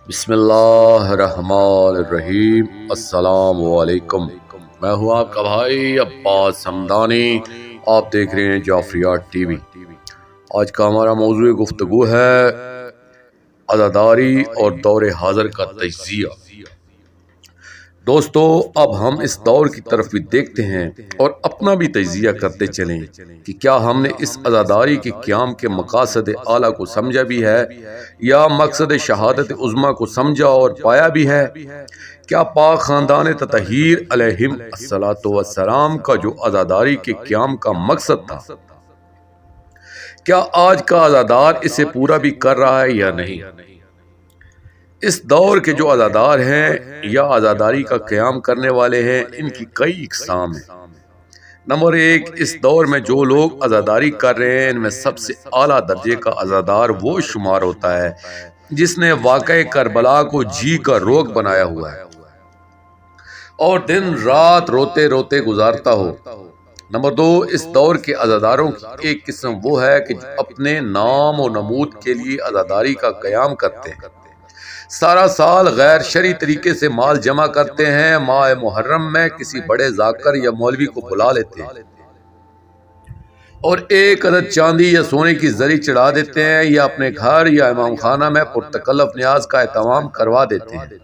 بسم اللہ الرحمن الرحیم۔ السلام علیکم، میں ہوں آپ کا بھائی عباس حمدانی، آپ دیکھ رہے ہیں جعفریات ٹی وی۔ آج کا ہمارا موضوع گفتگو ہے عزاداری اور دور حاضر کا تجزیہ۔ دوستو، اب ہم اس دور کی طرف بھی دیکھتے ہیں اور اپنا بھی تجزیہ کرتے چلیں کہ کیا ہم نے اس عزاداری کے قیام کے مقاصد اعلیٰ کو سمجھا بھی ہے یا مقصد شہادت عظمیٰ کو سمجھا اور پایا بھی ہے؟ کیا پاک خاندان تطہیر علیہم الصلاۃ والسلام کا جو عزاداری کے قیام کا مقصد تھا، کیا آج کا عزادار اسے پورا بھی کر رہا ہے یا نہیں؟ اس دور کے جو عزادار ہیں یا عزاداری کا قیام کرنے والے ہیں، ان کی کئی اقسام ہیں۔ نمبر 1، اس دور میں جو لوگ عزاداری کر رہے ہیں ان میں سب سے اعلیٰ درجے کا عزادار وہ شمار ہوتا ہے جس نے واقعہ کربلا کو جی کا روگ بنایا ہوا ہے اور دن رات روتے روتے گزارتا ہو۔ نمبر 2، اس دور کے عزاداروں کی ایک قسم وہ ہے کہ جو اپنے نام و نمود کے لیے عزاداری کا قیام کرتے ہیں، سارا سال غیر شرعی طریقے سے مال جمع کرتے ہیں، ماہ محرم میں کسی بڑے ذاکر یا مولوی کو بلا لیتے ہیں اور ایک عدد چاندی یا سونے کی زری چڑھا دیتے ہیں یا اپنے گھر یا امام خانہ میں پرتکلف نیاز کا اہتمام کروا دیتے ہیں۔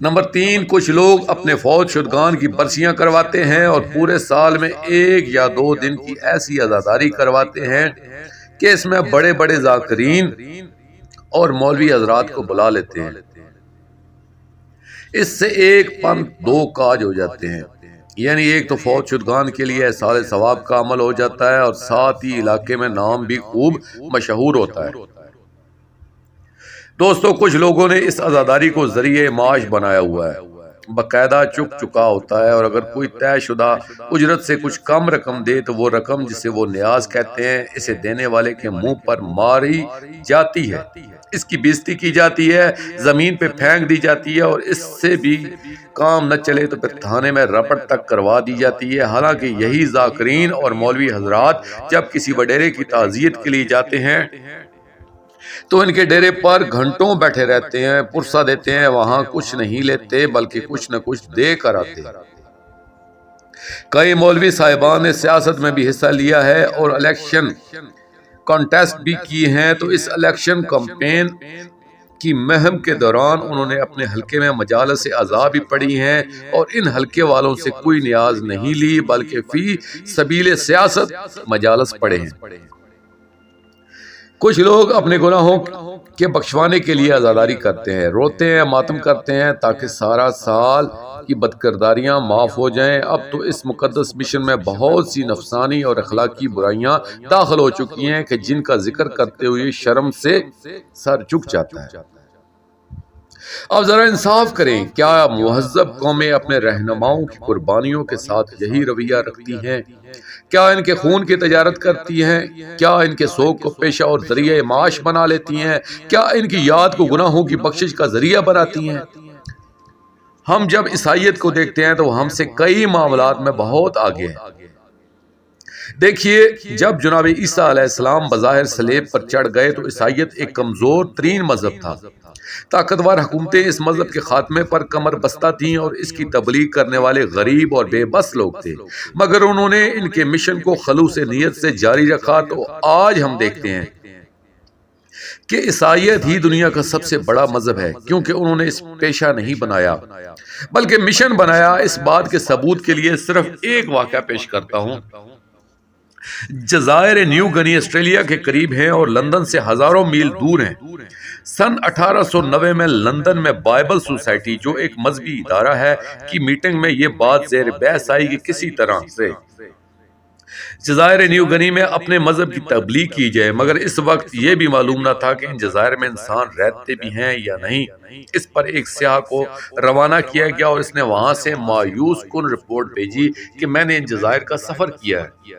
نمبر 3، کچھ لوگ اپنے فوت شدگان کی برسیاں کرواتے ہیں اور پورے سال میں 1 یا 2 دن کی ایسی عزاداری کرواتے ہیں کہ اس میں بڑے بڑے ذاکرین اور مولوی حضرات کو بلا لیتے ہیں۔ اس سے ایک پنت 2 کاج ہو جاتے ہیں، یعنی ایک تو فوت شدگان کے لیے احصال ثواب کا عمل ہو جاتا ہے اور ساتھ ہی علاقے میں نام بھی خوب مشہور ہوتا ہے۔ دوستو، کچھ لوگوں نے اس عزاداری کو ذریعہ معاش بنایا ہوا ہے، باقاعدہ چکا ہوتا ہے، اور اگر کوئی طے شدہ اجرت سے کچھ کم رقم دے تو وہ رقم جسے وہ نیاز کہتے ہیں اسے دینے والے کے منہ پر ماری جاتی ہے، اس کی بےزتی کی جاتی ہے، زمین پہ پھینک دی جاتی ہے، اور اس سے بھی کام نہ چلے تو پھر تھانے میں رپٹ تک کروا دی جاتی ہے۔ حالانکہ یہی ذاکرین اور مولوی حضرات جب کسی وڈیرے کی تعزیت کے لیے جاتے ہیں تو ان کے ڈیرے پر گھنٹوں بیٹھے رہتے ہیں، پرسہ دیتے ہیں، وہاں کچھ نہیں لیتے بلکہ کچھ نہ کچھ دے کر آتے ہیں۔ کئی مولوی صاحبان نے سیاست میں بھی حصہ لیا ہے اور الیکشن کانٹیسٹ بھی کی ہیں، تو اس الیکشن کمپین کی مہم کے دوران انہوں نے اپنے حلقے میں مجالس اعضاء بھی پڑھی ہیں اور ان حلقے والوں سے کوئی نیاز نہیں لی بلکہ فی سبیل سیاست مجالس پڑھے ہیں۔ کچھ لوگ اپنے گناہوں کے بخشوانے کے لیے عزاداری کرتے ہیں، روتے ہیں، ماتم کرتے ہیں تاکہ سارا سال کی بدکرداریاں معاف ہو جائیں۔ اب تو اس مقدس مشن میں بہت سی نفسانی اور اخلاقی برائیاں داخل ہو چکی ہیں کہ جن کا ذکر کرتے ہوئے شرم سے سر جھک جاتا ہے۔ اب ذرا انصاف کریں، کیا مہذب قومیں اپنے رہنماؤں کی قربانیوں کے ساتھ یہی رویہ رکھتی ہیں؟ کیا ان کے خون کی تجارت کرتی ہیں؟ کیا ان کے سوگ کو پیشہ اور ذریعہ معاش بنا لیتی ہیں؟ کیا ان کی یاد کو گناہوں کی بخشش کا ذریعہ بناتی ہیں؟ ہم جب عیسائیت کو دیکھتے ہیں تو ہم سے کئی معاملات میں بہت آگے ہیں۔ دیکھیے، جب جناب عیسیٰ علیہ السلام بظاہر صلیب پر چڑھ گئے تو عیسائیت ایک کمزور ترین مذہب تھا۔ طاقتور حکومتیں اس مذہب کے خاتمے پر کمر بستہ تھیں اور اس کی تبلیغ کرنے والے غریب اور بے بس لوگ تھے، مگر انہوں نے ان کے مشن کو خلوص نیت سے جاری رکھا۔ تو آج ہم دیکھتے ہیں کہ عیسائیت ہی دنیا کا سب سے بڑا مذہب ہے، کیونکہ انہوں نے اس پیشہ نہیں بنایا بلکہ مشن بنایا۔ اس بات کے ثبوت کے لیے صرف ایک واقعہ پیش کرتا ہوں۔ جزائر نیو گنی آسٹریلیا کے قریب ہیں اور لندن سے ہزاروں میل دور ہیں۔ سن 1890 میں لندن میں بائبل سوسائٹی، جو ایک مذہبی ادارہ ہے، کی میٹنگ میں یہ بات زیر بحث آئی کہ کسی طرح سے جزائر نیو گنی میں اپنے مذہب کی تبلیغ کی جائے، مگر اس وقت یہ بھی معلوم نہ تھا کہ ان جزائر میں انسان رہتے بھی ہیں یا نہیں۔ اس پر ایک سیاح کو روانہ کیا گیا اور اس نے وہاں سے مایوس کن رپورٹ بھیجی کہ میں نے ان جزائر کا سفر کیا ہے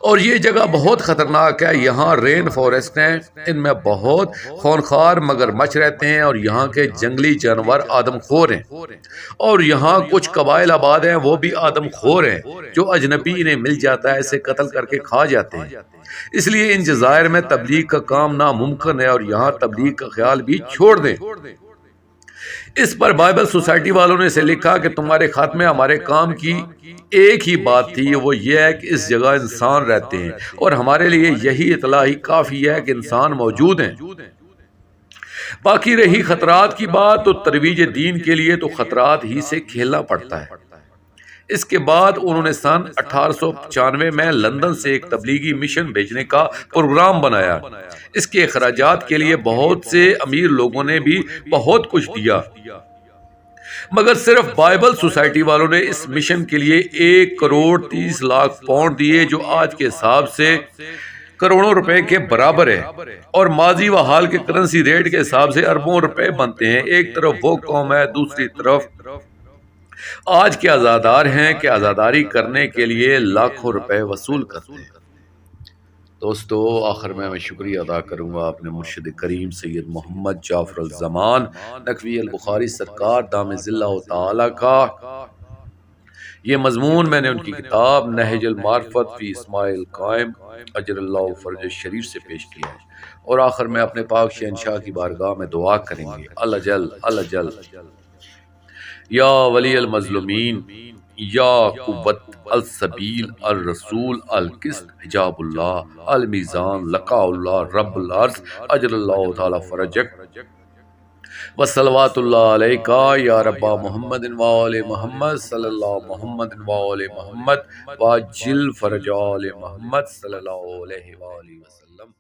اور یہ جگہ بہت خطرناک ہے، یہاں رین فارسٹ ہیں، ان میں بہت خونخوار مگر مچھ رہتے ہیں، اور یہاں کے جنگلی جانور آدم خور ہیں، اور یہاں کچھ قبائل آباد ہیں وہ بھی آدم خور ہیں، جو اجنبی انہیں مل جاتا ہے اسے قتل کر کے کھا جاتے ہیں۔ اس لیے ان جزائر میں تبلیغ کا کام ناممکن ہے، اور یہاں تبلیغ کا خیال بھی چھوڑ دیں۔ اس پر بائبل سوسائٹی والوں نے اسے لکھا کہ تمہارے خط میں ہمارے کام کی ایک ہی بات تھی، وہ یہ ہے کہ اس جگہ انسان رہتے ہیں، اور ہمارے لیے یہی اطلاع ہی کافی ہے کہ انسان موجود ہیں۔ باقی رہی خطرات کی بات، تو ترویج دین کے لیے تو خطرات ہی سے کھیلنا پڑتا ہے۔ اس کے بعد انہوں نے سن 1895 میں لندن سے ایک تبلیغی مشن بھیجنے کا پروگرام بنایا۔ اس کے اخراجات کے لیے بہت سے امیر لوگوں نے بھی بہت کچھ دیا، مگر صرف بائبل سوسائٹی والوں نے اس مشن کے لیے 1,30,00,000 پاؤنڈ دیے، جو آج کے حساب سے کروڑوں روپے کے برابر ہے، اور ماضی و حال کے کرنسی ریٹ کے حساب سے اربوں روپے بنتے ہیں۔ ایک طرف وہ قوم ہے، دوسری طرف آج کے عزادار ہیں کہ عزاداری کرنے کے لیے لاکھوں روپے وصول کرتے ہیں۔ دوستو، آخر میں شکریہ ادا کروں گا اپنے مرشد کریم سید محمد جعفر الزمان نقوی البخاری سرکار دام ذلہ تعالی کا۔ یہ مضمون میں نے ان کی کتاب نہج المعرفت فی اسماعیل قائم اجر اللہ فرج شریف سے پیش کیا ہے، اور آخر میں اپنے پاک شہنشاہ کی بارگاہ میں دعا کریں گے۔ اللہ جل اللہ جل یا ولی المظلومین، یا قوت السبیل الرسول القسط حجاب اللہ المیزان لقاء اللہ رب العرض اجر اللہ تعالی فرجک وصلوات اللہ علیکہ یا ربا محمد و آل محمد صلی اللہ محمد و آل محمد واجل فرج آل محمد صلی اللہ علیہ وآلہ وسلم۔